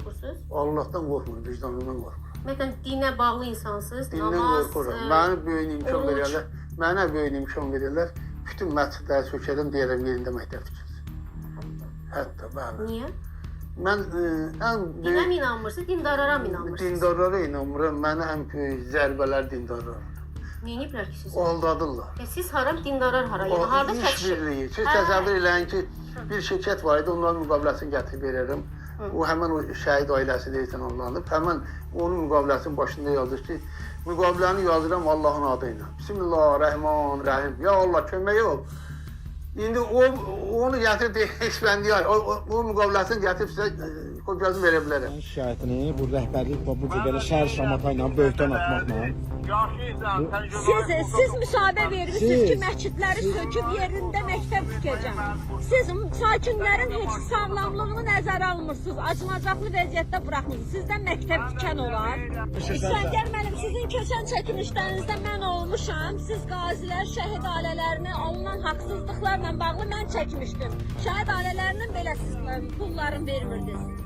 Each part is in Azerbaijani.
qorxursunuz? Allah'tan qorxmuram, vicdanımdan qorxmuram. Ümumiyyətlə, dinə bağlı insansınız. Dindən Namaz, qorxuram. Mənə böyük imkan oruç. verirlər. Mənə böyük imkan verirlər. Bütün məscidləri sökərəm, deyərəm yerində məktəb tikir. Hətta bəli. Niyə? Mən ən Dinə böyük mi inanmırsınız, dindarlara mı inanmırsınız? dindarlara inanmıram. Mənə ən böyük zərbələr dindarlar. Neyiniblər ki siz? Aldadırlar. Siz haram, dindarlar hara? Yəni, harada İş çəkişir? birliyi. Siz təsəvvür eləyin ki, bir şirkət var idi, onların müqaviləsini gətirib verirəm. O həmən o şəhid ailəsi deyilsən anlanıb. Həmən onun müqaviləsinin başında yazır ki, müqaviləni yazıram Allahın adı ilə. Bismillahirrahmanirrahim. Ya Allah, kömək ol. İndi onu gətirib ekspendiya, o müqaviləsini gətirib sizə kopyasını verə bilərəm. Şikayətini bu rəhbərlik bu cür belə şəhər şamata ilə, böhtan atmaqla. Siz müsahibə vermişsiniz ki, məscidləri söküb yerində məktəb tikəcəm. Siz sakinlərin heç sağlamlığını nəzərə almırsınız, acınacaqlı vəziyyətdə buraxmırsınız. Sizdən məktəb tikən olar. İskəndər müəllim, sizin keçən çəkilişlərinizdə mən olmuşam. Siz qazilər, şəhid ailələrini alınan haqsızlıqlarla bağlı mən çəkmişdim. Şəhid ailələrinin belə siz pullarını vermirdiniz.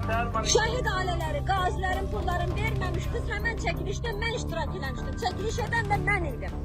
Şəhid ailələri, qazilərin pullarını verməmişdiniz. Həmən çəkilişdə mən iştirak eləmişdim. Çəkiliş edən də mən idim.